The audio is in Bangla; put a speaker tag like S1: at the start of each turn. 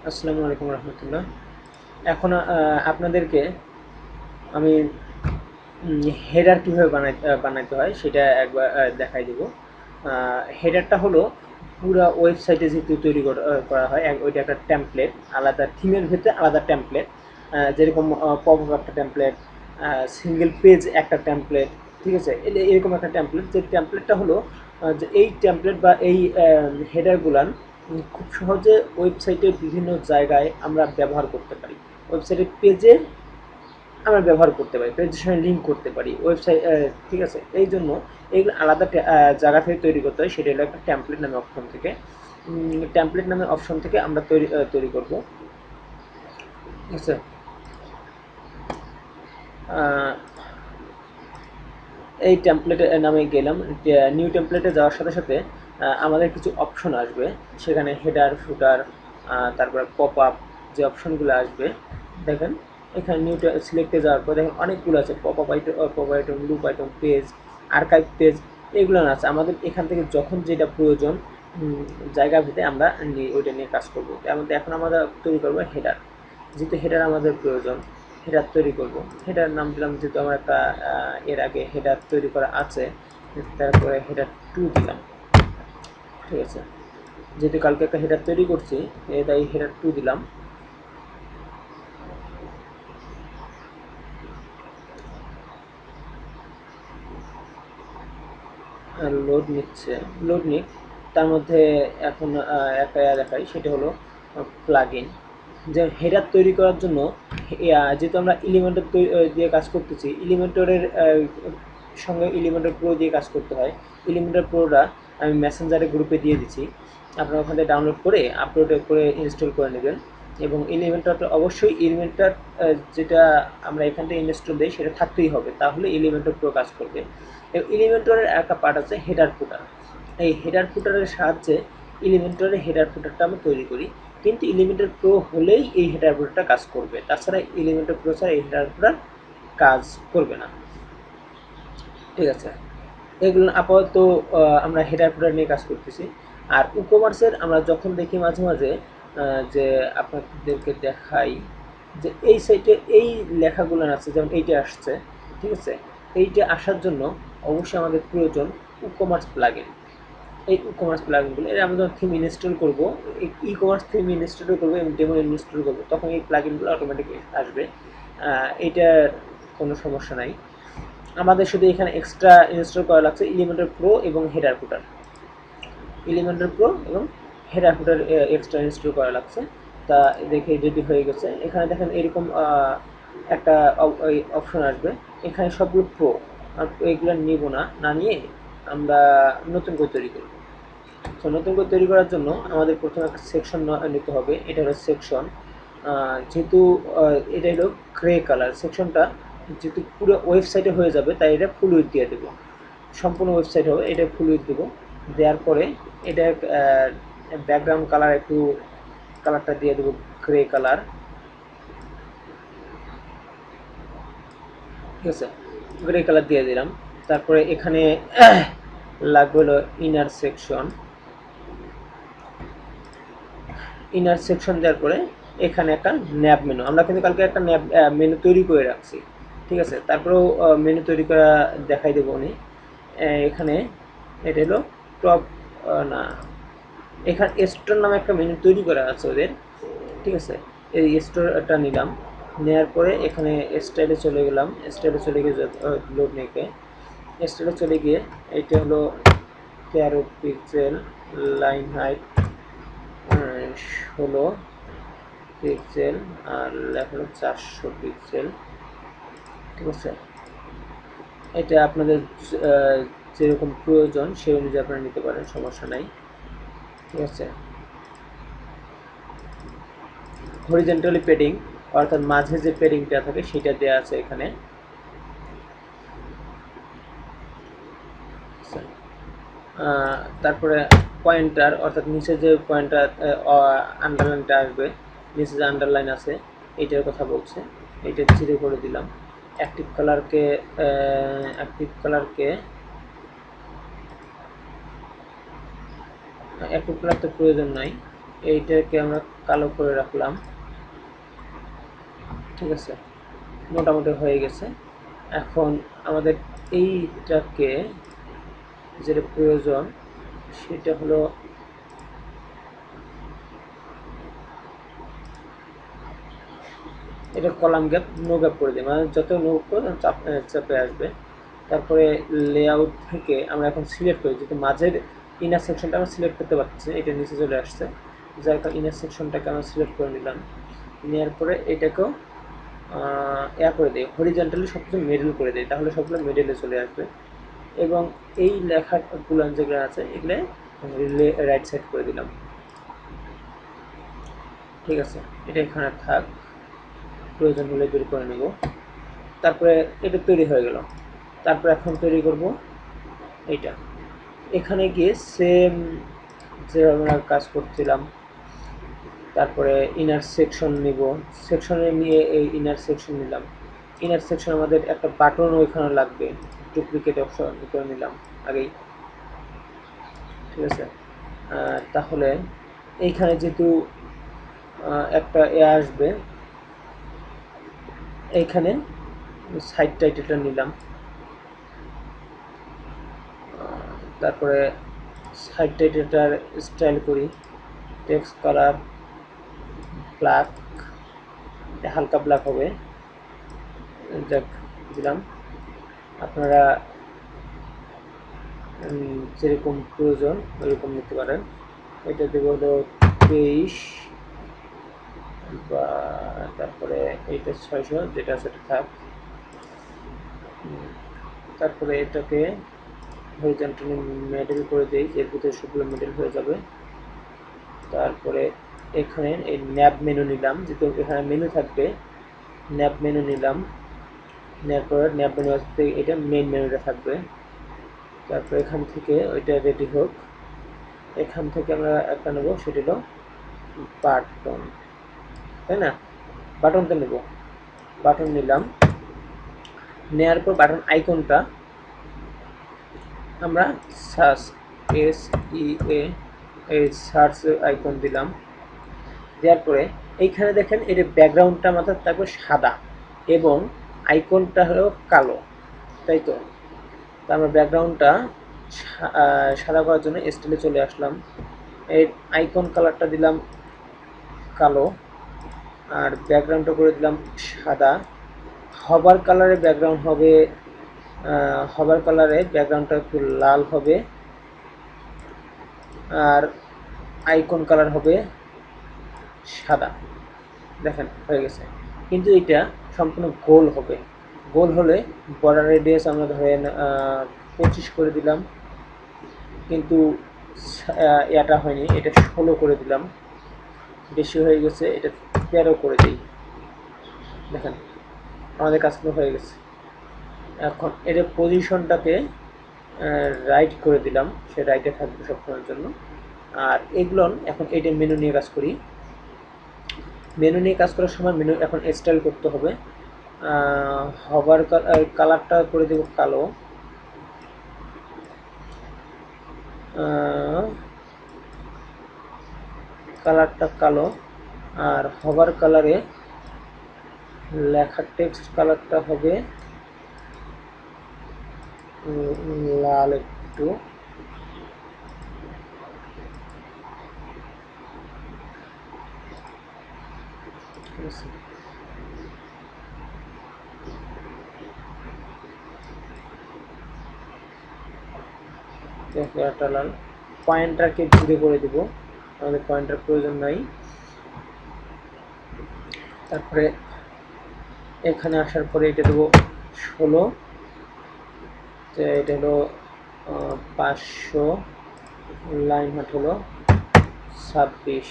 S1: আসসালামু আলাইকুম রহমতুল্লাহ। এখন আপনাদেরকে আমি হেডার কীভাবে বানাইতে হয় সেটা একবার দেখাই দেব। হেডারটা হলো পুরো ওয়েবসাইটে যেহেতু তৈরি করা হয় ওইটা একটা টেমপ্লেট, আলাদা থিমের ভিতরে আলাদা টেমপ্লেট, যেরকম পপ আপ একটা টেমপ্লেট, সিঙ্গেল পেজ একটা টেমপ্লেট, ঠিক আছে। এরকম একটা টেমপ্লেট, যে টেমপ্লেটটা হলো যে এই টেমপ্লেট বা এই হেডারগুলান খুব সহজে ওয়েবসাইটের বিভিন্ন জায়গায় আমরা ব্যবহার করতে পারি। ওয়েবসাইটের পেজে আমরা ব্যবহার করতে পারি, পেজের সঙ্গে লিঙ্ক করতে পারি ওয়েবসাইট, ঠিক আছে। এই জন্য এইগুলো আলাদা জায়গা থেকে তৈরি করতে হয়, সেটা হলো একটা ট্যাম্পলেট নামে অপশন থেকে। ট্যাম্পলেট নামে অপশন থেকে আমরা তৈরি করব, ঠিক আছে। এই টেমপ্লেটে নামে গেলাম, নিউ টেমপ্লেটে যাওয়ার সাথে সাথে আমাদের কিছু অপশন আসবে, সেখানে হেডার ফুটার, তারপরে পপ আপ, যে অপশনগুলো আসবে দেখেন এখানে নিউ সিলেক্টে যাওয়ার পর দেখেন অনেকগুলো আছে, pop item, loop item, page, archive page, এগুলো আছে। আমাদের এখান থেকে যখন যেটা প্রয়োজন জায়গা ভেদে আমরা ওইটা নিয়ে কাজ করবো। তার মধ্যে এখন আমরা তৈরি করবো হেডার, যেহেতু হেডার আমাদের প্রয়োজন হেডার তৈরি করব। হেডার নাম দিলাম, যেহেতু আমার একটা এর আগে হেডার তৈরি করা আছে, তারপরে হেডার 2 দিলাম, ঠিক আছে। যেহেতু কালকে একটা হেডার তৈরি করছি, তাই হেডার 2 দিলাম। লোড নিচ্ছে, লোড নিক। তার মধ্যে এখন একটা দেখাই, সেটা হলো প্লাগইন। যে হেডার তৈরি করার জন্য যেহেতু আমরা এলিমেন্টর দিয়ে কাজ করতেছি, এলিমেন্টরের সঙ্গে এলিমেন্টর প্রো দিয়ে কাজ করতে হয়। এলিমেন্টর প্রোটা আমি মেসেঞ্জারে গ্রুপে দিয়ে দিচ্ছি, আপনারা ওখানে ডাউনলোড করে আপলোড করে ইনস্টল করে নেবেন। এবং এলিমেন্টরটা অবশ্যই এলিমেন্টর যেটা আমরা এখান থেকে ইনস্টল দিই সেটা থাকতেই হবে, তাহলে এলিমেন্টর প্রো কাজ করবে। এবং এলিমেন্টরের একটা পার্ট আছে হেডার ফুটার। এই হেডার ফুটারের সাহায্যে এলিমেন্টরের হেডার ফুটারটা আমরা তৈরি করি, কিন্তু এলিমেন্টর প্রো হলেই এই হেডার ফুটারটা কাজ করবে, তাছাড়া এলিমেন্টর প্রো ছাড়া এই হেডার ফুটার কাজ করবে না, ঠিক আছে। এগুলো আপাতত আমরা হেডার ফুটার নিয়ে কাজ করতেছি। আর ই কমার্সের আমরা যখন দেখি মাঝে মাঝে যে আপনাদেরকে দেখাই যে এই সাইটে এই লেখাগুলো আছে, যেমন এইটা আসছে, ঠিক আছে। এইটা আসার জন্য অবশ্যই আমাদের প্রয়োজন ই কমার্স প্লাগইন। এই ই কমার্স প্লাগইনগুলো এর আমরা যখন থিম ইনস্টল করবো, এই ই কমার্স থিম ইনস্টল করবো এবং ডেমো ইনস্টল করবো, তখন এই প্লাগইনগুলো অটোমেটিক আসবে। এইটার কোনো সমস্যা নাই। আমাদের শুধু এখানে এক্সট্রা ইনস্টল করা লাগছে এলিমেন্টর প্রো এবং হেডার ফুটার, এলিমেন্টর প্রো এবং হেডার ফুটার এক্সট্রা ইনস্টল করা লাগছে। তা দেখে রেডি হয়ে গেছে। এখানে দেখেন এরকম একটা অপশন আসবে, এখানে সবগুলো প্রো, এইগুলো নিব না, না নিয়ে আমরা নতুন করে তৈরি করব। তো নতুন করে তৈরি করার জন্য আমাদের প্রথমে একটা সেকশন নিতে হবে, এটা হলো সেকশন। যেহেতু এটা হলো গ্রে কালার, সেকশনটা যেহেতু পুরো ওয়েবসাইটে হয়ে যাবে, তাই এটা ফুল উইথ দিয়ে দেবো। সম্পূর্ণ ওয়েবসাইট হবে, এটা ফুল উইথ দেবো। দেওয়ার পরে এটা ব্যাকগ্রাউন্ড কালার একটু, কালারটা দিয়ে দেবো গ্রে কালার, ঠিক আছে। গ্রে কালার দিয়ে দিলাম। তারপরে এখানে লাগবে হলো ইনার সেকশন। ইনার সেকশন দেওয়ার পরে এখানে একটা ন্যাব মেনু, আমরা কিন্তু কালকে একটা ন্যাব মেনু তৈরি করে রাখছি, ঠিক আছে। তারপরেও মেনু তৈরি করা দেখাই দেবো উনি। এখানে এটা হলো টপ, না, এখানে স্টোর নামে একটা মেনু তৈরি করা আছে ওদের, ঠিক আছে। এই স্টোরটা নিলাম, নেওয়ার পরে এখানে স্টাইলে চলে গেলাম, স্টাইলে চলে গিয়ে লোড নেকে স্টাইলে চলে গিয়ে এইটা হলো 13 পিক্সেল, লাইন হাইট 16 পিক্সেল, আর লেখা হলো 400 পিক্সেল, ঠিক আছে। এটা আপনাদের যেরকম প্রয়োজন সেই অনুযায়ী আপনারা নিতে পারেন, সমস্যা নাই, ঠিক আছে। হরিজেন্টালি পেডিং, অর্থাৎ মাঝে যে পেডিংটা থাকে সেটা দেওয়া আছে এখানে। তারপরে পয়েন্টার, অর্থাৎ নিচে যে পয়েন্টার আন্ডারলাইনটা আসবে, নিচে যে আন্ডারলাইন আছে এইটার কথা বলছে, এইটা জিরো করে দিলাম। অ্যাক্টিভ কালারকে অ্যাক্টিভ কালারকে অ্যাক্টিভ কালার তো প্রয়োজন নাই, এইটাকে আমরা কালো করে রাখলাম। ঠিক আছে, মোটামুটি হয়ে গেছে। এখন আমাদের এইটাকে যেটা প্রয়োজন সেটা হলো এটা কলাম গ্যাপ নো গ্যাপ করে দিই, মানে যত নো করে চাপে আসবে। তারপরে লেআউট থেকে আমরা এখন সিলেক্ট করি, যেহেতু মাঝের ইনার সেকশনটা আমরা সিলেক্ট করতে পারছি, এটা নিচে চলে আসছে, যার কারণে ইনার সেকশনটাকে আমরা সিলেক্ট করে নিলাম। নেওয়ার পরে এটাকেও করে দিই, হরিজন্টালি সব কিছু মিডল করে দিই, তাহলে সবগুলো মিডলে চলে আসবে। এবং এই লেখাগুলো যেগুলো আছে এগুলো রাইট সাইড করে দিলাম। ঠিক আছে, এটা এখানে থাক, প্রয়োজন হলে দূর করে নেব। তারপরে এটা তৈরি হয়ে গেল। তারপর এখন তৈরি করব এইটা। এখানে গিয়ে সেম যেভাবে আমরা কাজ করছিলাম, তারপরে ইনার সেকশন নিব, সেকশনে নিয়ে এই ইনার সেকশন নিলাম। ইনার সেকশন আমাদের একটা বাটন ওইখানে লাগবে, ডুপ্লিকেট অপশন করে নিলাম আগেই। ঠিক আছে, তাহলে এইখানে যেহেতু একটা আসবে, এইখানে সাইড টাইটেলটা নিলাম। তারপরে সাইড টাইটেলটার স্টাইল করি, টেক্সট কালার ব্ল্যাক, হালকা ব্ল্যাক হবে, যাক দিলাম। আপনারা যেরকম প্রয়োজন ওইরকম নিতে পারেন। এটা দেব হলো 23, বা তারপরে এইটা 600, যেটা সেটা থাক। তারপরে এটাকে হরিজন্টালি মেডেল করে দিই, এর ভিতরে সবগুলো মেডেল হয়ে যাবে। তারপরে এখানে এই ন্যাব মেনু নিলাম, যেহেতু এখানে মেনু থাকবে, ন্যাব মেনু নিলাম। নেওয়ার পর ন্যাব মেনু আসতে এটা মেইন মেনুটা থাকবে। তারপর এখান থেকে ওইটা রেডি হোক, এখান থেকে আমরা একটা নেবো, সেটা হলো বাটন, তাই না? বাটনটা নেব, বাটন নিলাম। নেওয়ার পর বাটন আইকনটা আমরা সার্চ, সার্চ আইকন দিলাম। দেওয়ার পরে এইখানে দেখেন এর ব্যাকগ্রাউন্ডটা আমাদের থাকবে সাদা এবং আইকনটা হলো কালো, তাই তো? আমরা ব্যাকগ্রাউন্ডটা সাদা করার জন্য স্টাইলে চলে আসলাম। এই আইকন কালারটা দিলাম কালো, আর ব্যাকগ্রাউন্ডটা করে দিলাম সাদা। হবার কালারে ব্যাকগ্রাউন্ড হবে, হবার কালারে ব্যাকগ্রাউন্ডটা একটু লাল হবে, আর আইকন কালার হবে সাদা। দেখেন হয়ে গেছে, কিন্তু এটা সম্পূর্ণ গোল হবে। গোল হলে বর্ডার রেডিয়াস আমরা ধরেন 25 করে দিলাম, কিন্তু এটা হয়নি, এটা 16 করে দিলাম, বেশি হয়ে গেছে, এটা 13 করে দিই। দেখেন আমাদের কাজগুলো হয়ে গেছে। এখন এর পজিশনটাকে রাইট করে দিলাম, সে রাইটে থাকবে সবসময়ের জন্য। আর এগুলো এখন এইটা মেনু নিয়ে কাজ করি। মেনু নিয়ে কাজ করার সময় মেনু এখন স্টাইল করতে হবে। হবার কালারটা করে দেব কালো, কালারটা কালো, আর হবার কালারে লেখার টেক্সট কালারটা হবে লাল একটু। ঠিক আছে, একটা লাল। পয়েন্টারকে ঘুরে করে দেব, আমাদের পয়েন্টার প্রয়োজন নাই। তারপরে এখানে আসার পরে এটা দেবো 16, তো এটা হলো 500, লাইন হাট হলো 26।